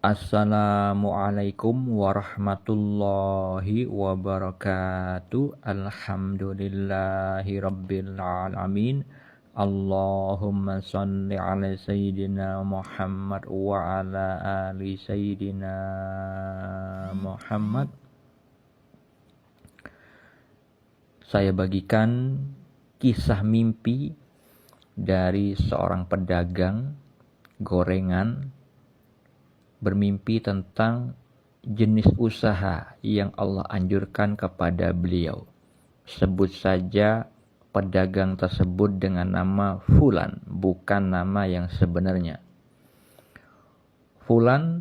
Assalamualaikum warahmatullahi wabarakatuh. Alhamdulillahi rabbil alamin. Allahumma salli ala sayyidina Muhammad wa ala ali sayyidina Muhammad. Saya bagikan kisah mimpi dari seorang pedagang gorengan bermimpi tentang jenis usaha yang Allah anjurkan kepada beliau. Sebut saja pedagang tersebut dengan nama Fulan, bukan nama yang sebenarnya. Fulan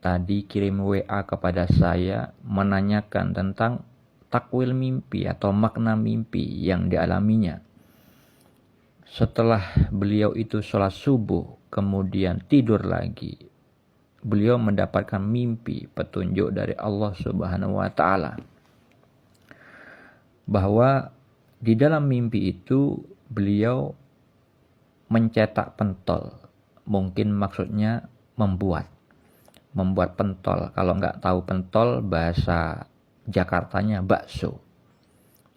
tadi kirim WA kepada saya menanyakan tentang takwil mimpi atau makna mimpi yang dialaminya. Setelah beliau itu sholat subuh, kemudian tidur lagi, beliau mendapatkan mimpi petunjuk dari Allah Subhanahu wa Ta'ala, bahwa di dalam mimpi itu beliau mencetak pentol. Mungkin maksudnya membuat pentol. Kalau nggak tahu pentol, bahasa Jakartanya bakso.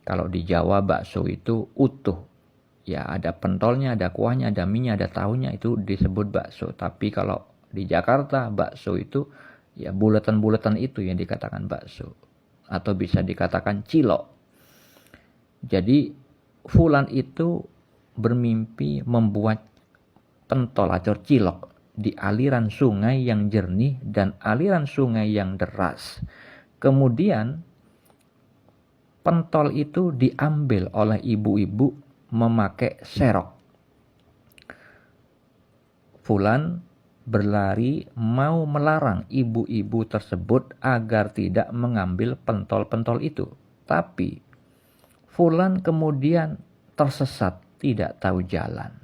Kalau di Jawa bakso itu utuh, ya ada pentolnya, ada kuahnya, ada minyak, ada tahunya, itu disebut bakso. Tapi kalau di Jakarta bakso itu ya bulatan-bulatan itu yang dikatakan bakso, atau bisa dikatakan cilok. Jadi Fulan itu bermimpi membuat pentol atau cilok di aliran sungai yang jernih dan aliran sungai yang deras. Kemudian pentol itu diambil oleh ibu-ibu memakai serok. Fulan berlari mau melarang ibu-ibu tersebut agar tidak mengambil pentol-pentol itu. Tapi Fulan kemudian tersesat, tidak tahu jalan.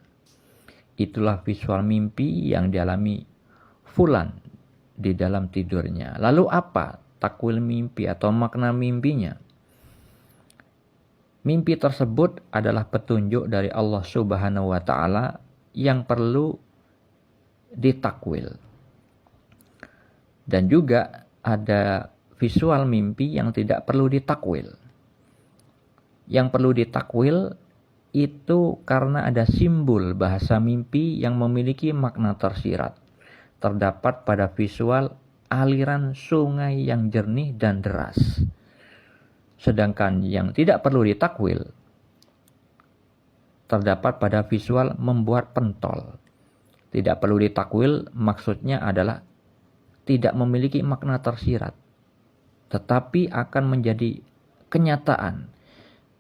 Itulah visual mimpi yang dialami Fulan di dalam tidurnya. Lalu apa takwil mimpi atau makna mimpinya? Mimpi tersebut adalah petunjuk dari Allah Subhanahu wa Ta'ala yang perlu ditakwil. Dan juga ada visual mimpi yang tidak perlu ditakwil. Yang perlu ditakwil itu karena ada simbol bahasa mimpi yang memiliki makna tersirat. Terdapat pada visual aliran sungai yang jernih dan deras. Sedangkan yang tidak perlu ditakwil terdapat pada visual membuat pentol. Tidak perlu ditakwil maksudnya adalah tidak memiliki makna tersirat, tetapi akan menjadi kenyataan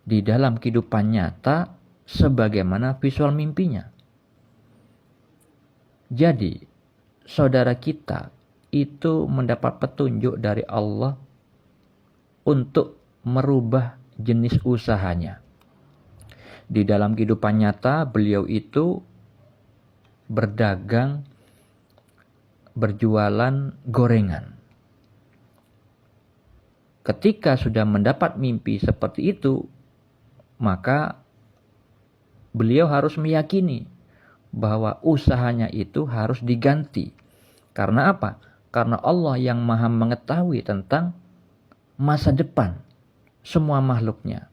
di dalam kehidupan nyata sebagaimana visual mimpinya. Jadi, saudara kita itu mendapat petunjuk dari Allah untuk merubah jenis usahanya. Di dalam kehidupan nyata, beliau itu berdagang, berjualan gorengan. Ketika sudah mendapat mimpi seperti itu, maka beliau harus meyakini bahwa usahanya itu harus diganti. Karena apa? Karena Allah yang Maha mengetahui tentang masa depan semua makhluknya.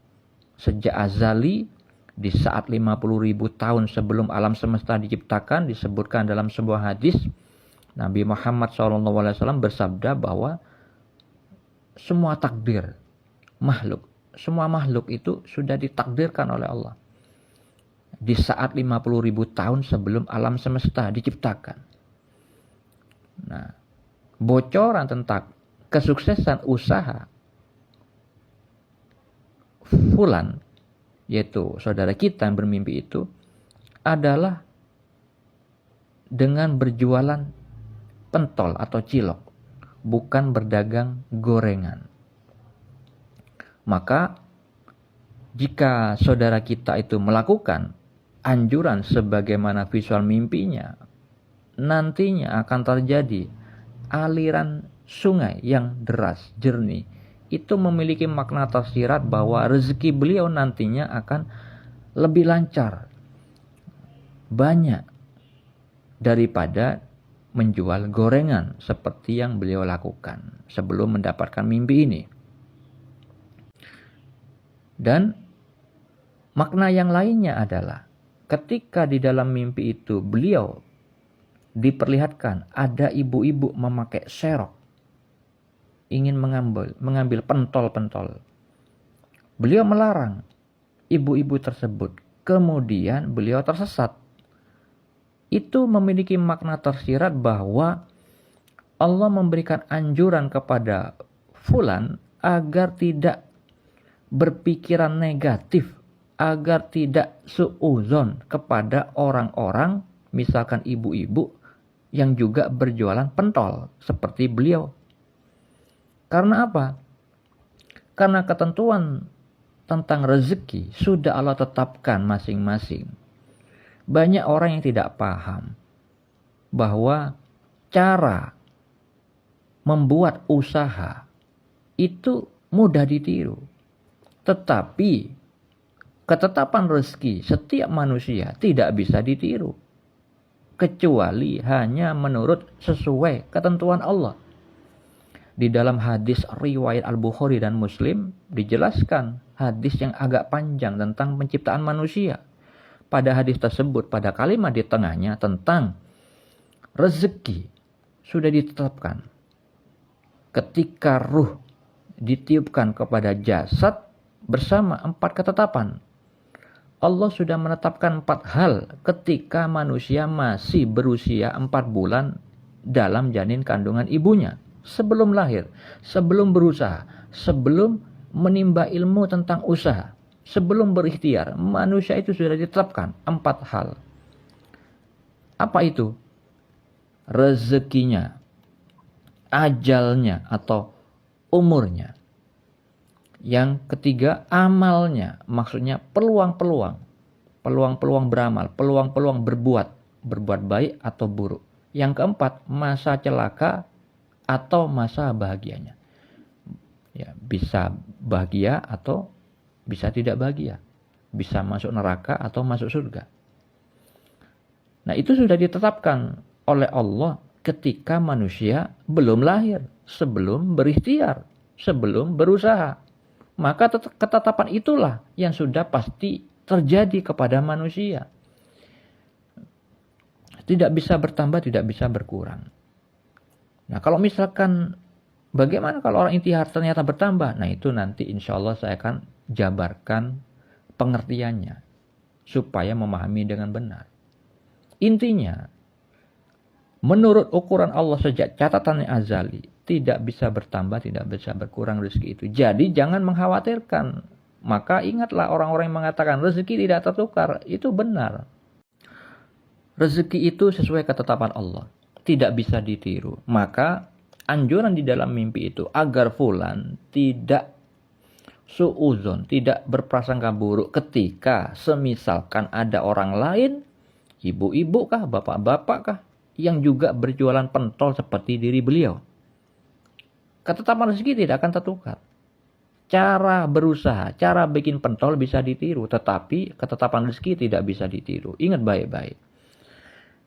Sejak azali, di saat 50.000 tahun sebelum alam semesta diciptakan, disebutkan dalam sebuah hadis, Nabi Muhammad SAW bersabda bahwa semua takdir makhluk, semua makhluk itu sudah ditakdirkan oleh Allah di saat 50.000 tahun sebelum alam semesta diciptakan. Nah, bocoran tentang kesuksesan usaha Fulan, yaitu saudara kita yang bermimpi itu, adalah dengan berjualan pentol atau cilok, bukan berdagang gorengan. Maka jika saudara kita itu melakukan anjuran sebagaimana visual mimpinya, nantinya akan terjadi aliran sungai yang deras, jernih. Itu memiliki makna tersirat bahwa rezeki beliau nantinya akan lebih lancar, banyak daripada menjual gorengan seperti yang beliau lakukan sebelum mendapatkan mimpi ini. Dan makna yang lainnya adalah ketika di dalam mimpi itu beliau diperlihatkan ada ibu-ibu memakai serok ingin mengambil pentol-pentol. Beliau melarang ibu-ibu tersebut. Kemudian beliau tersesat. Itu memiliki makna tersirat bahwa Allah memberikan anjuran kepada fulan agar tidak berpikiran negatif, agar tidak suudzon kepada orang-orang, misalkan ibu-ibu yang juga berjualan pentol seperti beliau. Karena apa? Karena ketentuan tentang rezeki sudah Allah tetapkan masing-masing. Banyak orang yang tidak paham bahwa cara membuat usaha itu mudah ditiru. Tetapi ketetapan rezeki setiap manusia tidak bisa ditiru. Kecuali hanya menurut sesuai ketentuan Allah. Di dalam hadis riwayat Al-Bukhari dan Muslim dijelaskan hadis yang agak panjang tentang penciptaan manusia. Pada hadis tersebut, pada kalimat di tengahnya tentang rezeki sudah ditetapkan. Ketika ruh ditiupkan kepada jasad bersama 4 ketetapan. Allah sudah menetapkan 4 hal ketika manusia masih berusia 4 bulan dalam janin kandungan ibunya. Sebelum lahir, sebelum berusaha, sebelum menimba ilmu tentang usaha. Sebelum berikhtiar, manusia itu sudah ditetapkan 4 hal. Apa itu? Rezekinya, ajalnya atau umurnya. Yang ketiga, amalnya, maksudnya peluang-peluang. Peluang-peluang beramal, peluang-peluang berbuat baik atau buruk. Yang keempat, masa celaka atau masa bahagianya. Ya, bisa bahagia atau bisa tidak bahagia. Bisa masuk neraka atau masuk surga. Nah, itu sudah ditetapkan oleh Allah ketika manusia belum lahir, sebelum berikhtiar, sebelum berusaha. Maka ketetapan itulah yang sudah pasti terjadi kepada manusia. Tidak bisa bertambah, tidak bisa berkurang. Nah, kalau misalkan bagaimana kalau orang intihar ternyata bertambah? Nah, itu nanti insya Allah saya akan jabarkan pengertiannya supaya memahami dengan benar. Intinya, menurut ukuran Allah sejak catatannya azali, tidak bisa bertambah, tidak bisa berkurang rezeki itu. Jadi jangan mengkhawatirkan. Maka ingatlah orang-orang yang mengatakan rezeki tidak tertukar. Itu benar. Rezeki itu sesuai ketetapan Allah. Tidak bisa ditiru. Maka anjuran di dalam mimpi itu agar fulan tidak suudzon, tidak berprasangka buruk ketika semisalkan ada orang lain, ibu-ibu kah, bapak-bapak kah, yang juga berjualan pentol seperti diri beliau. Ketetapan rezeki tidak akan tertukar. Cara berusaha, cara bikin pentol bisa ditiru, tetapi ketetapan rezeki tidak bisa ditiru. Ingat baik-baik.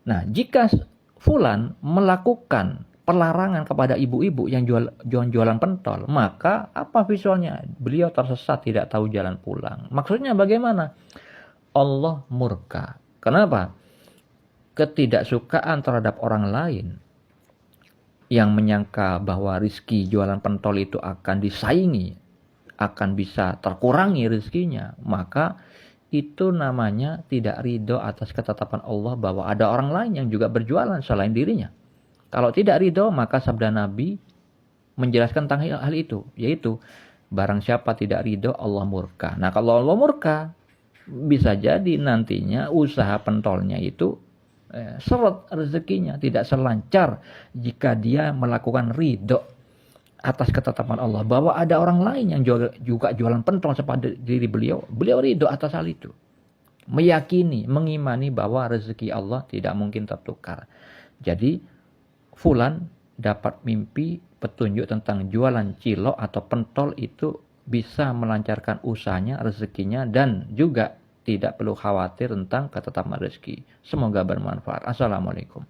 Nah, jika fulan melakukan pelarangan kepada ibu-ibu yang jualan pentol, maka apa visualnya? Beliau tersesat, tidak tahu jalan pulang. Maksudnya bagaimana? Allah murka. Kenapa? Ketidaksukaan terhadap orang lain yang menyangka bahwa rizki jualan pentol itu akan disaingi, akan bisa terkurangi rizkinya, maka itu namanya tidak ridho atas ketetapan Allah bahwa ada orang lain yang juga berjualan selain dirinya. Kalau tidak ridho, maka sabda Nabi menjelaskan tentang hal itu, yaitu barang siapa tidak ridho, Allah murka. Nah, kalau Allah murka, bisa jadi nantinya usaha pentolnya itu seret rezekinya, tidak selancar jika dia melakukan ridho atas ketetapan Allah bahwa ada orang lain yang juga jualan pentol seperti diri beliau. Beliau ridho atas hal itu, meyakini, mengimani bahwa rezeki Allah tidak mungkin tertukar. Jadi fulan dapat mimpi petunjuk tentang jualan cilok atau pentol itu bisa melancarkan usahanya, rezekinya, dan juga tidak perlu khawatir tentang ketetapan rezeki. Semoga bermanfaat. Assalamualaikum.